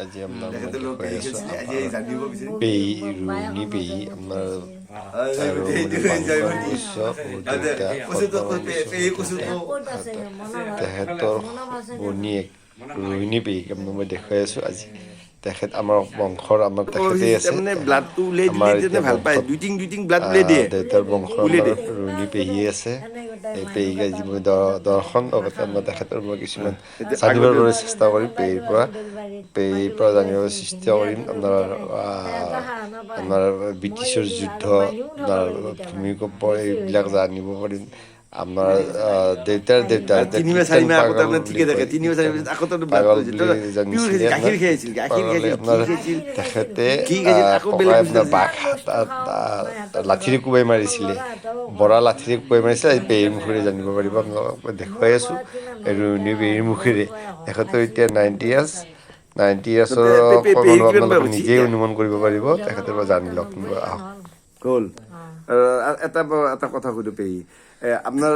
আজি আপোনাৰ পেহী ৰোহিণী পেহী আপোনাৰ তেখেতৰ ভনীয়েক ৰোহিণী পেহীক আপোনাক মই দেখুৱাই আছো আজি তেখেত আমাৰ বংশৰ আমাৰ তেখেতেই আছে আমাৰ দেউতাৰ বংশৰ ৰোহিণী পেহী আছে এই পেহীক আজি মই দৰ্শন লগতে মই তেখেতৰ মই কিছুমান জানিবৰ বাবে চেষ্টা কৰিম পেহীৰ পৰা জানিবলৈ চেষ্টা কৰিম আপোনাৰ ব্ৰিটিছৰ যুদ্ধ আপোনাৰ ভূমিকম্প এইবিলাক জানিব পাৰিম আমাৰ দেউতাৰ দেউতা তেখেতে আপোনাৰ বাঘ লাঠিৰে কোবাই মাৰিছিলে বৰা লাঠিৰে কোবাই মাৰিছিলে আজি পেহীৰ মুখেৰে জানিব পাৰিব মই দেখুৱাই আছো ৰোহিণী পেহীৰ মুখেৰে তেখেতৰ এতিয়া 90 ইয়াৰ্ছৰ আপোনালোকে নিজেই অনুমান কৰিব পাৰিব তেখেতৰ পৰা জানি লওক আহক গ'ল এটা কথা সুধো পেহী আপনার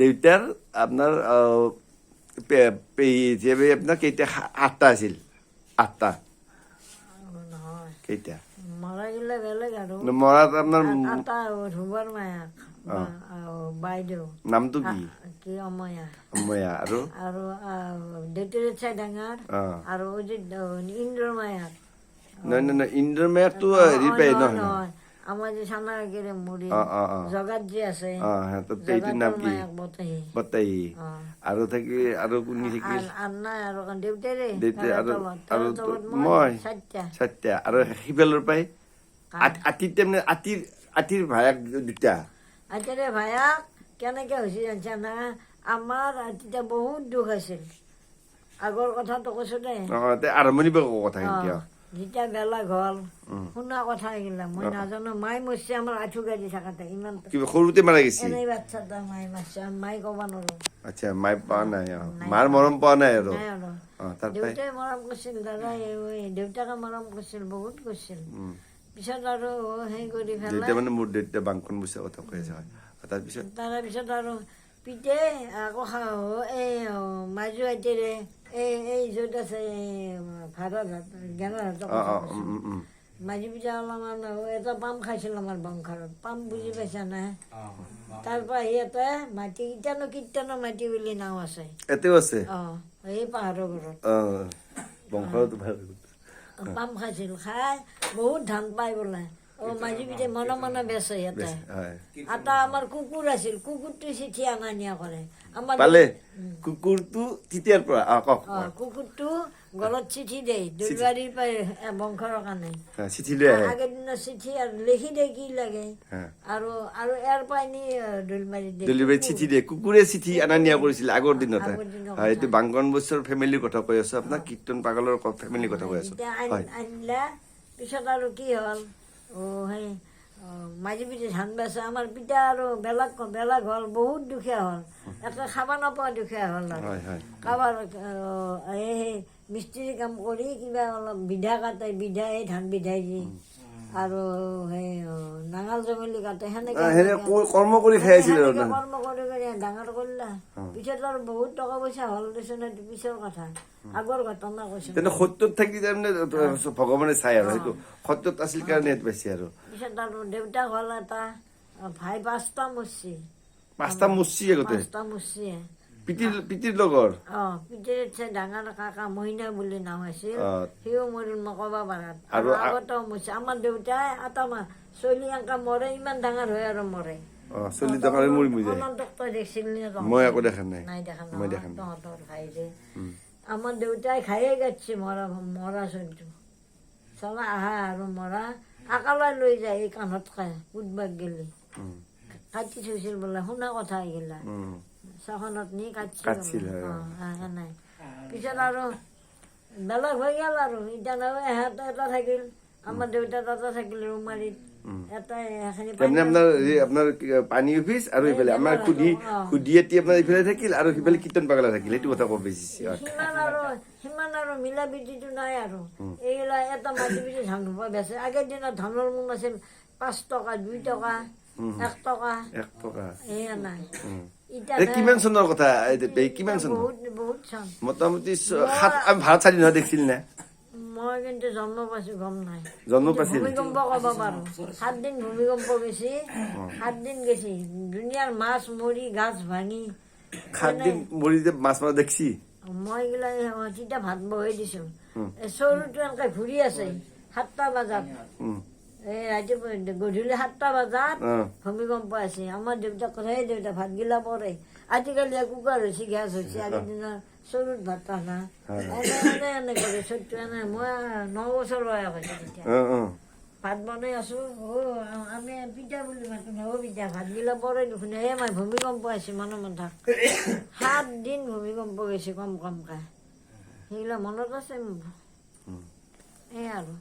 দেউতার আপনার আপনার কেইটা 8টা আছিল 8টা কেইটা মরা গেলে বেলেগ আৰু মৰাত আপনাৰ আটা ধুবৰ মায়াক বাইদেউ নামটো কি কি অময়া অময়া আৰু দেউতাৰ চাই ডাঙৰ আৰু ইন্দ্ৰ মায়াক নহয় ইন্দ্ৰ মায়াকটো হেৰি পাই নহয় আমাৰ যে চানা গেৰে মুৰি জগাত যে আছে পেহীটোৰ নাম কি বতাহী আৰু থাকি আৰু কোনি থাকিল আন্না আৰু দেউতাৰে আৰু মই চাৰিটা আৰু সিফালৰ পাই আতিৰ ভায়াক দুটা আতিৰে ভায়াক কেনেকে হৈছিল জানছা না আমাৰ তেতিয়া বহুত দুখ আছিল আগৰ কথাটো কৈছো দে আৰম্ভণি কথা এতিয়া যেতিয়া বেলা গ'ল শুনা কথা এইগিলা মই নাজানো মাই মৰছে আমাৰ আঁঠু গাড়ী থাকাতে ইমান সৰুতে মাৰা গৈছে এনেই বাচ্চা এটা মাই মাৰছে মাই ক'ব নোৱাৰো আচ্ছা মাই পোৱা নাই মাৰ মৰম পোৱা নাই আৰু দেউতাই মৰম কৰিছিল দাদাই দেউতাকে মৰম কৰিছিল বহুত কৰিছিল পিছত আৰু সেই কৰি পেলাই মানে মোৰ দেউতা বাংখন বুচা কথা কৈ আছে তাৰপিছত আৰু পিতে আকৌ এই মাজু আইতেৰে এই য'ত আছে ভাৰত মাঝি পিঠা অলপমান এটা পাম খাইছিল আমাৰ বংশৰত পাম বুজি পাইছা না তাৰ পৰা সিহঁতে মাটি কীৰ্তনৰ মাটি বুলি নাও আছে এতিয়াও আছে এই পাহাৰৰ ঘৰত পাম খাইছিল খাই বহুত ধান পাই বোলে মাঝি পিঠে মনে বেচে সিহঁতে এটা আমাৰ কুকুৰ আছিল কুকুৰটো চিঠি অনা নিয়া কৰে আমাৰ কুকুৰটো তেতিয়াৰ পৰা কুকুৰটো গলত চিঠি দেই দুলবাৰীৰ পৰা বংশৰ কাৰণে চিঠি লৈ আহে আগৰ দিনৰ চিঠি আৰু লিখি দে কি লাগে আৰু ইয়াৰ পৰা নি দুলবাৰীত চিঠি দিয়ে কুকুৰে চিঠি অনা নিয়া কৰিছিল আগৰ দিনত এইটো বাংকন বছৰ ফেমিলিৰ কথা কৈ আছো আপোনাক কীৰ্তন পাগলৰ ফেমিলিৰ কথা কৈ আছো আনিলা পিছত আৰু কি হ'ল সেই মাঝি পিঠে ধান বেচে আমাৰ পিতা আৰু বেলেগ হ'ল বহুত দুখীয়া হ'ল একে খাব নাপোৱা দুখীয়া হ'ল কাৰোবাৰ এই মিস্ত্ৰী কাম কৰি কিবা অলপ বিধা কাটে এই ধান বিধাই দি আৰু সেই নাঙল জঙলি কাটে সেনেকে কৰ্ম কৰি খাইছিল কৰ্ম কৰি ডাঙৰ কৰিলা পিছত আৰু বহুত টকা পইচা হ'ল দেচোন এইটো পিছৰ কথা আগৰ ঘটনা কৈছো সত্যত থাকি তাৰমানে ভগৱানে চাই আৰু সেইটো সত্যত আছিল কাৰণে পাইছে আৰু পিছত আৰু দেউতাক হ'ল এটা ভাই 5টা মৰছি আগতে পিতিৰ লগৰ পিতিৰ ডাঙৰ কাকা মইনা বুলি নাম আছিল সিও মৰিল মই ক'ব পাৰাত আৰু আগতেও মৰছে আমাৰ দেউতাই এটা চলি এংকা মৰে ইমান ডাঙৰ হয় আৰু মৰে তহঁতৰ খাই যে আমাৰ দেউতাই খায়ে গাইছে মৰা চলিটো চলা আহা আৰু মৰা আকালাই লৈ যায় এই কাণত খাই উঠবাক গেলি কাটি থৈছিল বোলে শুনা কথা এইগিলা চখনত নি কাটছিল নাই পিছত আৰু বেলেগ হৈ গেল আৰু এতিয়া নহয় এহেঁতে এটা থাকিল আমাৰ দেউতা এটা থাকিল ৰুমাৰীত আপোনাৰ পানী অফিচ আৰু ইফালে আমাৰ খুদি আপোনাৰ ইফালে থাকিল আৰু সিফালে কীৰ্তন পাগলা থাকিল এইটো কথা ক'ব বেছি সিমান আৰু মিলা প্ৰীতিটো নাই আৰু এইগিলা এটা মাটি পিঠি ধান ৰুব বেচে আগৰ দিনত ধানৰ মোন আছিল 5 টকা 2 টকা 1 টকা এয়া নাই কিমান চনৰ কথা কিমান চন বহুত চন মোটামুটি আমি ভাৰত স্বাধীন হোৱা দেখিছিল নে মই কিন্তু জন্ম পাইছো গম নাই জন্ম পাইছিল ভূমিকম্প কব পাৰো 7 দিন ভূমিকম্প গেছি 7 দিন গেছি দুনিয়াৰ মাছ মৰি গাছ ভাঙি 7 দিন মৰি যে মাছ মাৰা দেখছি মই গিলা তেতিয়া ভাত বহাই দিছো চৰুটো এনেকে ঘূৰি আছে 7টা বজাত ৰাতিপুৱা গধূলি 7টা বজাত ভূমিকম্প আছে আমাৰ দেউতাক কথা দেউতা ভাত গিলা পৰে আজিকালি কুকাৰ হৈছে গেছ হৈছে আগৰ দিনৰ চৰুত ভাত ৰান্ধা এনে কৰে চৰুটো এনে মই 9 বছৰ বয়স হৈছে তেতিয়া ভাত বনাই আছো আমি পিঠা বুলি মাতো নব পিঠা ভাত গিলা পৰে নুশুনে মই ভূমিকম্প আছে মনে মথা 7 দিন ভূমিকম্প গৈছে কমকে সেইগিলা মনত আছে মোৰ এই আৰু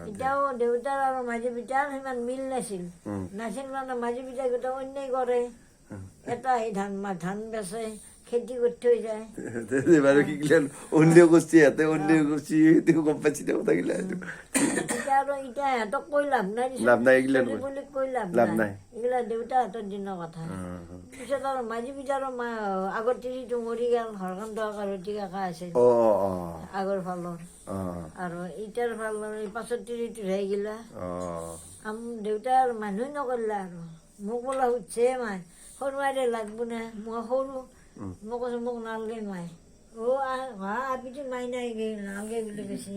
এতিয়াও দেউতাৰ আৰু মাজী পিতাৰ সিমান মিল নাছিল মানে মাজী পিতাই গোটেই অন্যায় কৰে এটা এই ধান বেচে খেতি কৰি থৈ যায় বাৰু কি গিলা অন্য গোষ্ঠী ইয়াতে অন্য গোষ্ঠী গম পাইছি কথা গিলা এতিয়া আৰু এতিয়া সিহঁতক কৈ লাভ নাই বুলি কৈ লাভ নাই এইগিলা দেউতাহঁতৰ দিনৰ কথা পিছত আৰু মাজী পিতাৰ আগৰ তিৰিটো মৰি গেল হৰকান্ত কাৰতী কাকা আছিল আগৰ ফালৰ আৰু ইটাৰ ফালৰ এই পাছত তিৰিটো ৰৈ গিলা দেউতাৰ মানুহ নকৰিলা আৰু মোক বোলা সুধছে মাই সৰু মাইৰে লাগব নে মই সৰু মই কৈছো মোক নালগে মাই আপিটো মাই নাই নালগে বুলি কৈছে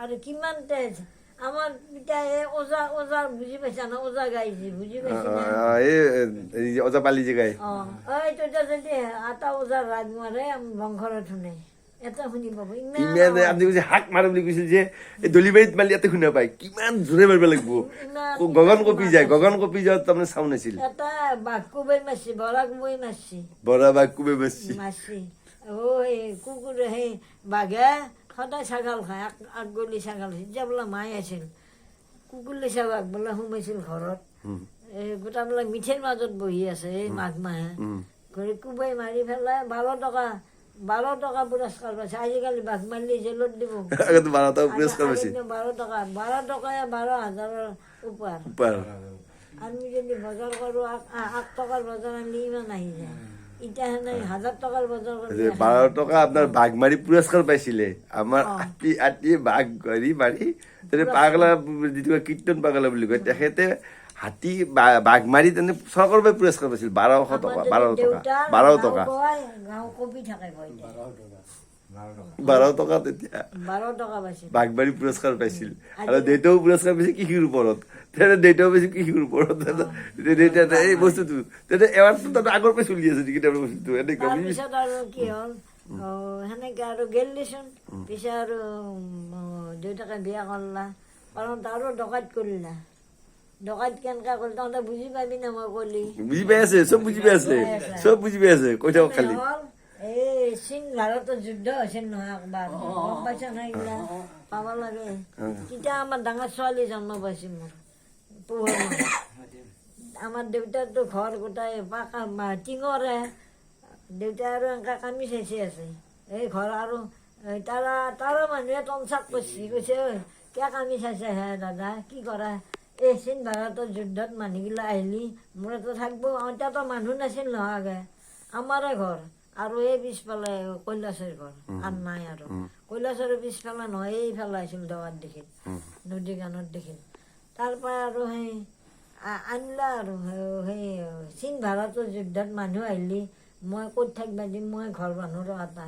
আৰু কিমান তেজ আমাৰ পিতাই ওজা বুজি পাইছা না ওজা গাইছে বুজি পাইছে ওজা পালি যে গাই এইটো যদি এটা ওজাৰ ৰাগ মাৰে বংশৰত শুনে এটা শুনি পাব ইমান আপুনি কৈছে হাক মাৰে বুলি কৈছিল যে এই দলিবাৰীত মালি ইয়াতে শুনা পায় কিমান জোৰে মাৰিব লাগিব গগন কপি যায় তাৰমানে চাউন আছিল এটা বাঘ কোবাই মাৰছি বৰা কোবাই মাৰছি বৰা বাঘ কোবাই মাৰছি সেই কুকুৰ সেই বাঘে সদায় ছাগাল খায় আগগলি ছাগাল যেতিয়া বোলে মাই আছিল কুকুৰলি ছাগাল বোলে সোমাইছিল ঘৰত গোটাবিলাক মিঠেৰ মাজত বহি আছে এই মাঘ মাহে কোবাই মাৰি পেলাই 12 টকা পুৰস্কাৰ পাইছে আজিকালি বাঘ মাৰিলে জেলত দিব 12 টকা পুৰস্কাৰ পাইছে 12 টকা 12,000 ওপৰ আমি যদি বজাৰ কৰো 8 টকাৰ বজাৰ আনিলে ইমান আহি যায় এতিয়া হেনে 1000 টকাৰ বজাৰ 12 টকা আপোনাৰ বাঘ মাৰি পুৰস্কাৰ পাইছিলে আমাৰ আতি বাঘ মাৰি পাগলা যিটো কীৰ্তন পাগলা বুলি কয় তেখেতে হাতী বাঘ মাৰি তেনে চৰকাৰৰ পৰা পুৰস্কাৰ পাইছিল 1200 টকা 12 টকা কপি থাকে 12 টকা তেতিয়া 12 টকা পাইছিল বাঘ মাৰি পুৰস্কাৰ পাইছিল আৰু দেউতাও পুৰস্কাৰ পাইছিল কৃষিৰ ওপৰত দেউতাও পাইছিল কৃষিৰ ওপৰত দেউতা এই বস্তুটো তেতিয়া এৱাৰ্ডটো তাতে আগৰ পৰা চলি আছে নেকি তাৰ বস্তুটো এনেকুৱা পিছত আৰু কি হ'ল সেনেকে আৰু গেল দিচোন পিছে আৰু দেউতাকে বিয়া কৰলা কাৰণ তাৰো ডকাইত কৰিলা ডকাইত কেনেকা কৰিল তহঁতে বুজি পাবি না মই কলি বুজি পাই আছে চব বুজি পাই আছে কৈ থাকক খালি এই চীন ভাৰতৰ যুদ্ধ হৈছিল নহয় একবাৰ গম পাইছা না এইগিলা পাব লাগে তেতিয়া আমাৰ ডাঙৰ ছোৱালী জন্ম পাইছিল মোৰ পোহৰ আমাৰ দেউতাৰতো ঘৰ গোটাই পাকা টিঙৰে দেউতাই আৰু এনেকা কামি চাইছে আছে এই ঘৰ আৰু তাৰো মানুহে টনচাক কৰিছে কৈছে কিয় কামি চাইছে হে দাদা কি কৰা এই চীন ভাৰতৰ যুদ্ধত মানুহগিলা আহিলি মোৰ এটা থাকবো এতিয়াতো মানুহ নাছিল নহয় আমাৰে ঘৰ আৰু এই পিছফালে কৈলাশৰ ঘৰ আন নাই আৰু কৈলাশৰ পিছফালে নহয় এইফালে আহিছিল দৱাত দেখিল নদী কাণত দেখিল তাৰপৰা আৰু সেই আনিলা আৰু সেই চীন ভাৰতৰ যুদ্ধত মানুহ আহিলি মই ক'ত থাকিবা দিম মই ঘৰ মানুহৰ এটা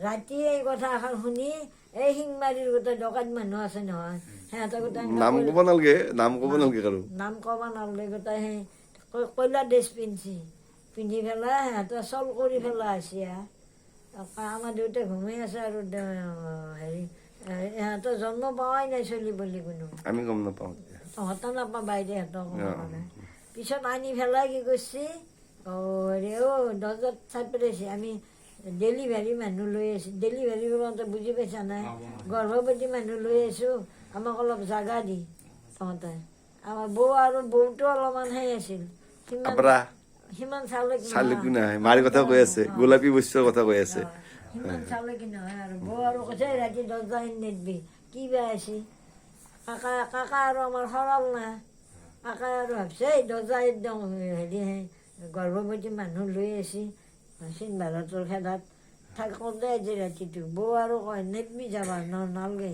ৰাতি এই কথা এখন শুনি এই শিংমাৰীৰ গোটেই ডকাইত মানুহ আছে নহয় সিহঁতে গোটেই নাম ক'ব নালাগে কাৰো নাম ক'ব নালাগে গোটেই সেই কয়লা ড্ৰেছ পিন্ধি পেলাই সিহঁতে চল কৰি পেলাই আছে আমাৰ দেউতাই ঘুমাই আছে আৰু হেৰি ইহঁতৰ জন্ম পোৱাই নাই চলি বুলি কোনো আমি গম নাপাওঁ তহঁতে নাপাওঁ বাইদেউহঁতক পিছত আনি পেলাই কি কৰিছে হেৰি দৰ্জাত চাই পেলাইছে আমি ডেলিভাৰী মানুহ লৈ আছোঁ ডেলিভাৰী কৰোঁতে বুজি পাইছা নাই গৰ্ভৱতী মানুহ লৈ আহিছোঁ আমাক অলপ জাগা দি তহঁতে আমাৰ বৌ আৰু বৌটো অলপমান সেই আছিল সিমান চাউলে কি নাই মাৰ কথা কৈ আছে গোলাপী বস্তুৰ কথা কৈ আছে সিমান চাউলে কি নহয় আৰু বৌ আৰু কৈছে ৰাতি দৰ্জা নেদবি কি বেয়া আছে কাকা আৰু আমাৰ সৰল না কাকাই আৰু ভাবছে দৰ্জা একদম হেৰি গৰ্ভৱতী মানুহ লৈ আহিছে চীন ভাৰতৰ খেদাত থাকোঁতে আজি ৰাতিটো বৌ আৰু কয় নেটমি যাবা নালগে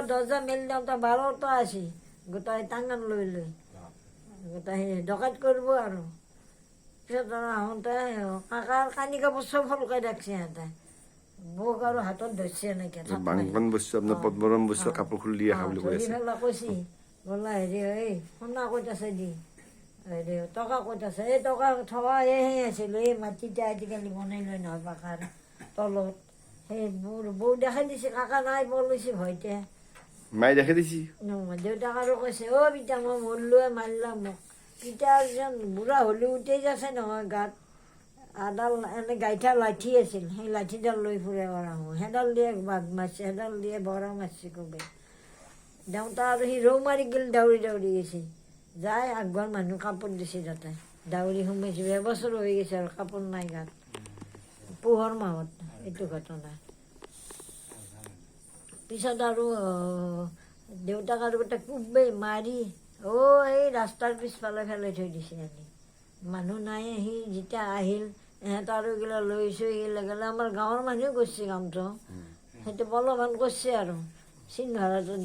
দৰ্জা মেলি দিওঁতে 12টা আছে গোটাই টাঙান লৈ গোটাই ডকাইত কৰিব আৰু পিছত আৰু আহোঁতে কাকাৰ কানি কাপোৰ চব ফলকাই ৰাখছে সিহঁতে বৌক আৰু হাতত ধৰিছে এনেকৈ পেলাই কৈছি বোলা হেৰি এই সোণা ক'ত আছে দি হেৰি টকা ক'ত আছে এই টকা থোৱা সেই আছিলোঁ এই মাটিতে আজিকালি বনাই লয় নহয় পাকাৰ তলত সেই বৌ দেখাই দিছে কাকা নাই পলৈছে ভয়তে মায়ে দেখাই দিছি দেউতাক আৰু কৈছে পিতা মই মৰিলোৱে মাৰিলাম মোক পিতা যেন বুঢ়া হ'লেও উঠেই যাছে নহয় গাত আডাল এনে গাইঠা লাঠি আছিল সেই লাঠিডাল লৈ ফুৰে বৰা সেইডাল দিয়ে বাঘ মাৰিছে সেইডাল দিয়ে বৰা মাৰিছে কবে দেউতা আৰু সি ৰৌ মাৰি গ'ল দাউৰি গৈছে যাই আগৰ মানুহ কাপোৰ দিছে তাতে দাউৰি সোমাইছে এবছৰ হৈ গৈছে আৰু কাপোৰ নাই গাত পোহৰ মাহত এইটো ঘটনা পিছত আৰু দেউতাক আৰু গোটেই কোবাই মাৰি এই ৰাস্তাৰ পিছফালে পেলাই থৈ দিছে আনি মানুহ নাই সি যেতিয়া আহিল ইহঁত আৰু এইগিলা লৈ চৈ গ'লে আমাৰ গাঁৱৰ মানুহে কৰিছে কামটো সেইটো প্ৰলোভন কৰিছে আৰু চীন ভাৰতত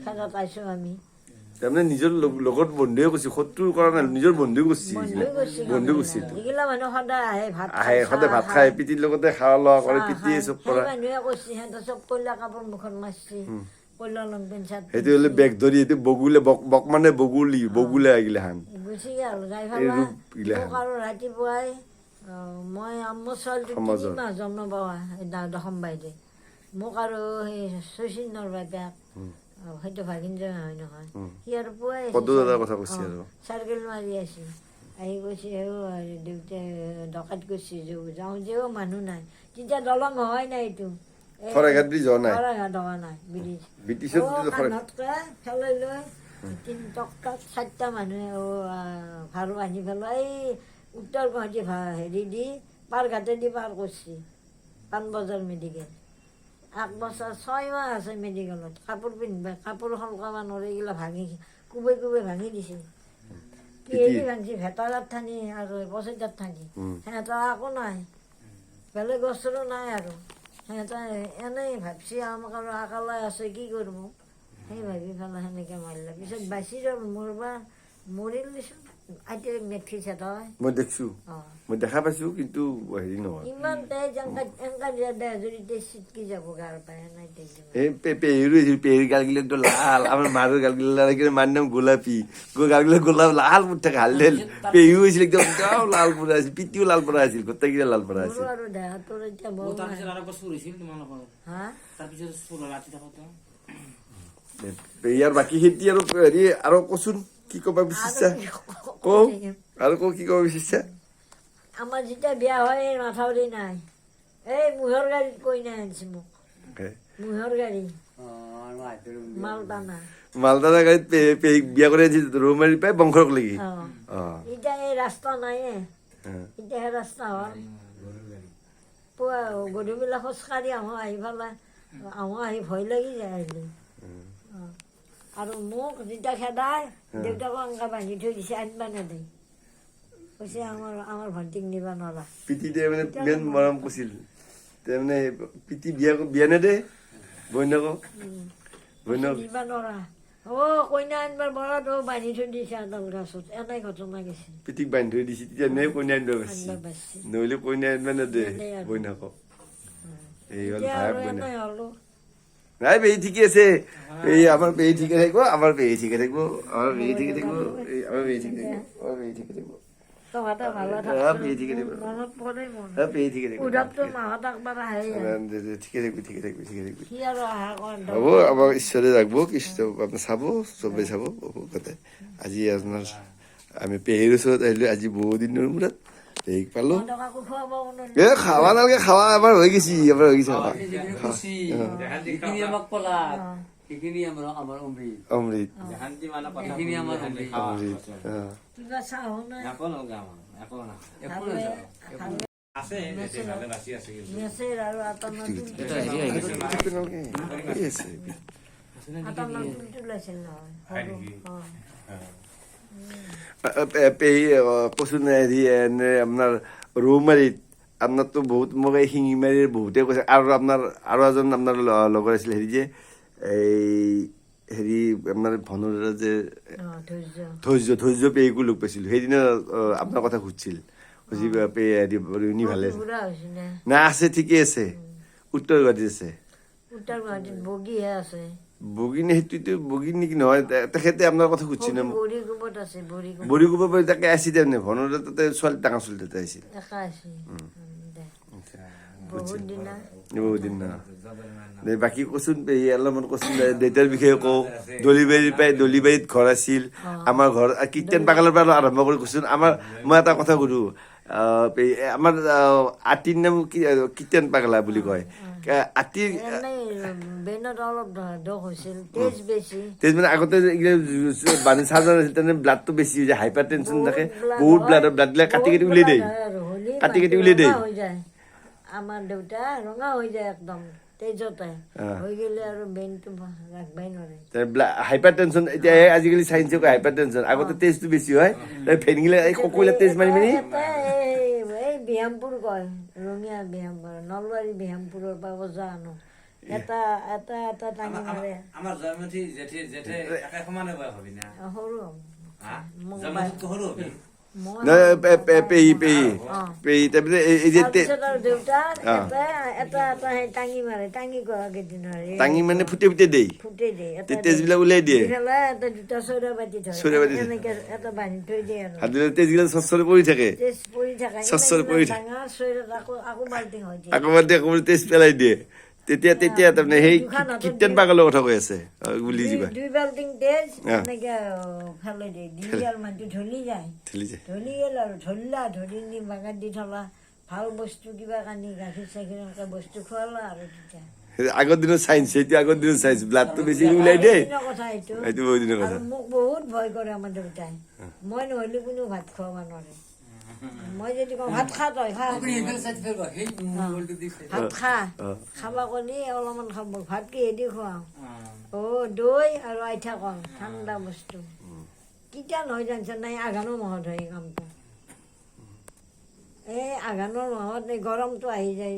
খেদাত পাইছোঁ আমি তাৰমানে নিজৰ লগত বন্ধুৱে কৈছে শত্ৰু কৰা নাই নিজৰ বন্ধুৱে কৈছে বন্ধু কৈছিল এইগিলা মানুহ সদায় আহে সদায় ভাত খাই পিতিৰ লগতে খাৱা লোৱা কৰে পিতিয়ে চব কৰা মানুহে কৈছে সিহঁতে চব কয়লা কাপোৰ মুখত মাৰিছে কয়লা লং পেণ্ট চাৰ্ট সেইটো হ'লে বেগ ধৰি এইটো বগুলে বক মানে বগুলে আহিলে হান গুচি গ'ল যাই পেলাই মোক আৰু ৰাতিপুৱাই মই মোৰ ছোৱালীটো 3 মাহ জন্ম পোৱা দশম বাইদে মোক আৰু সেই শচীনৰ বাপেক সেইটো ভাগিনজয় হয় নহয় সি আৰু পুৱাই চাৰ্কেল মাৰি আছে আহি কৈছে দেউতাই ডকাইত গৈছে যাওঁ যে মানুহ নাই তেতিয়া দলং হয় নাই এইটো শৰাইঘাট ব্ৰিজ হোৱা নাই ফেলাই লৈ 3 টকাত 4টা মানুহে ভাড়া আনি পেলাই উত্তৰ গুৱাহাটী হেৰি দি পাৰঘাটে দি পাৰ কৰিছে পাণবজাৰ মেডিকেল 1 বছৰ 6 মাহ আছে মেডিকেলত কাপোৰ পিন্ধিবা কাপোৰ সলকাব নোৱাৰে এইগিলা ভাঙি কোবাই ভাঙি দিছে হেৰি ভাঙিছে ভেটাৰাত থানি আৰু পঁচিছাত থানি সিহঁতৰ একো নাই বেলেগ বস্তুটো নাই আৰু সিহঁতে এনেই ভাবছি আমাক আৰু আকালাই আছে কি কৰিব সেই ভাবি পেলাই সেনেকৈ মাৰিলে পিছত বাচি গ'ল মৰিল দিছোঁ এতিয়া মেট্ৰিছে তই মই দেখছো মই দেখা পাইছো কিন্তু হেৰি নহয় ইমান তেজ এনেকা যদি তেজ চিটকি যাব গাৰ পায় নাই তেজ পেহীৰ গালগিলা একদম লাল আমাৰ মাৰৰ গালগিলা মাৰ নাম গোলাপী গালগিলা গোলাপ লাল পুট থাকে হালধেল পেহীও হৈছিল একদম লাল পৰা আছিল পিতিও লাল পৰা আছিল গোটেইকেইটা লাল পৰা আছিল আৰু দেহাটোৰ এতিয়া পেহীৰ বাকী খেতি আৰু হেৰি আৰু কচোন কি ক'ব বিচাৰিছা কওঁ আৰু কি ক'ব বিচাৰিছা আমাৰ যেতিয়া বিয়া হয় মাথাউৰি নাই এই মুহৰ গাড়ীত কৈ নাই আনিছে মোক মুহৰ গাড়ী মালটানা গাড়ীত পেহীক বিয়া কৰি আনিছিল ৰৌমাৰীৰ পৰাই বংশক লাগি এতিয়া এই ৰাস্তা নাই এতিয়াহে ৰাস্তা হ'ল পুৱা গধূলিবিলাক খোজকাঢ়ি আহি পেলাই আহি ভয় লাগি যায় আহিলে আৰু মোক যেতিয়া খেদাই দেউতাকো এনেকৈ বান্ধি থৈ দিছে আনিবা নেদে কৈছে আমাৰ ভণ্টিক নিবা নৰা পিতিতে মানে মেইন মৰম কৈছিল তাৰমানে পিতি বিয়া নেদে বৈনাকক নিবা নৰা কইনা আনিবাৰ বৰাত বান্ধি থৈ দিছে আডাল গাছত এনেই ঘটনা গৈছে পিতিক বান্ধি থৈ দিছে তেতিয়া নে কইনা আনিব পাৰিছে নহ'লে কইনা আনিবা নেদে বৈনাকক এই হ'ল ভায়েক বৈনাক নাই পেহী ঠিকে আছে এই আমাৰ পেহী ঠিকে থাকিব আমাৰ পেহী ঠিকে থাকিব আমাৰ পেহী ঠিকে থাকিব আমাৰ পেহী ঠিকে থাকিব আমাৰ পেহী ঠিকে থাকিব হ'ব আমাৰ ঈশ্বৰে ৰাখব কৃষ্ণ আপোনাৰ চাব চবে চাব আজি আপোনাৰ আমি পেহীৰ ওচৰত আহিলো আজি বহুত দিনৰ মূৰত পেহীক পালো খাৱা নালাগে খাৱা এবাৰ হৈ গৈছে অমৃত পেহী কচোন হেৰি আপোনাৰ ৰৌমাৰীত আপোনাৰতো বহুত মোক এই শিঙিমাৰীৰ বহুতে কৈছে আৰু আপোনাৰ আৰু এজন আপোনাৰ লগৰ আছিল হেৰি যে এই হেৰি আপোনাৰ ভনৰা যে ধৈৰ্য পেহীকো লগ পাইছিলোঁ সেইদিনা আপোনাৰ কথা সুধিছিল খুজি পেহী হেৰি ভালে আছে না আছে ঠিকে আছে উত্তৰ গুৱাহাটীত আছে উত্তৰ গুৱাহাটীত বগীহে আছে বগিনী সেইটোতো বগিনী নেকি নহয় তেখেতে আপোনাৰ কথা সুধিছিল ন বৰিকুপত আছে বৰি গোবৰ তাকে আছিল তাৰমানে ভনৰা তাতে ছোৱালী ডাঙৰ ছোৱালী তাতে আহিছিল একা আছে বহুত দিনা বহুত দিন না বাকী কচোন পেহী অলপমান কচোন দেউতাৰ বিষয়ে কওঁ দলিবাৰীত ঘৰ আছিল আমাৰ ঘৰ কীৰ্তন পাগলৰ পৰা আৰম্ভ কৰি কচোন আমাৰ মই এটা কথা সুধো আমাৰ আতিৰ নাম কীৰ্তন পাগলা বুলি কয় আতিৰ বেনত অলপ দুখ হৈছিল তেজ বেছি তেজ মানে আগতে বানি চাৰ্জাৰ আছিল তেনে ব্লাডটো বেছি হৈ যায় হাইপাৰ টেনশ্যন থাকে বহুত ব্লাডবিলাক কাটি কাটি উলিয়াই দিয়ে কাটি কাটি উলিয়াই দিয়ে হৈ যায় আমাৰ দেউতা ৰঙা হৈ যায় একদম তেজতে হৈ গেলে আৰু বেনটো ৰাখবাই নোৱাৰে হাইপাৰ টেনশ্যন এতিয়া আজিকালি চাইন্সে কয় হাইপাৰ টেনশ্যন আগতে তেজটো বেছি হয় ভেনিগিলা এই সকলোৱে তেজ মাৰি মাৰি এই বিহামপুৰ কয় ৰঙিয়া বিহামপুৰ নলবাৰী বিহামপুৰৰ পৰা বজা আনো এটা এটা এটা টাঙি মাৰে আমাৰ জয়মতী জেঠি জেঠে একে সমানে বয়স হবি না সৰু জয়মতীতকৈ সৰু হবি পেহী তাৰপিছত এই যে দেউতা এটা এটা টাঙি মাৰে টাঙি কৰা কেইদিনৰ টাঙি মানে ফুটে ফুটে দেই ফুটে দিয়ে তেজবিলাক উলিয়াই দিয়ে এটা দুটা চৌৰা বাতি থয় এনেকে এটা বান্ধি থৈ দিয়ে আৰু তেজবিলাক চচ্চৰে পৰি থাকে তেজ পৰি থাকে চচ্চৰে পৰি থাকে ডাঙৰ চৌৰাত আকৌ বাল্টিং হৈ যায় আকৌ বাদ তেজ পেলাই দিয়ে তেতিয়া তাৰমানে সেই কীৰ্তন পাগলৰ কথা কৈ আছে বুলি যিবা দুই বাল্টিং তেজ এনেকে ফেলাই দিয়ে দি আৰু মানুহটো ঢলি যায় ঢলি গেল আৰু ধৰি নি বাগাত দি থলা ভাল বস্তু কিবা কানি গাখীৰ চাখীৰ এনেকে বস্তু খুৱালা আৰু তেতিয়া আগৰ দিনৰ চাইন্স সেইটো আগৰ দিনৰ চাইন্স ব্লাডটো বেছি ওলাই দিয়ে কথা এইটো সেইটো বহুত দিনৰ কথা মোক বহুত ভয় কৰে আমাৰ দেউতাই মই নহ'লে কোনো ভাত খুৱাব নোৱাৰে মই যদি কওঁ ভাত খা তই খা ভাত খা খাবা কলি অলপমান খাব ভাত কিহেদি খুৱাওঁ দৈ আৰু আইঠা কল ঠাণ্ডা বস্তু কেতিয়া নহয় জানিছ নাই আঘাণৰ মাহত হয় এই কামটো এই আঘাণৰ মাহত এই গৰমটো আহি যায়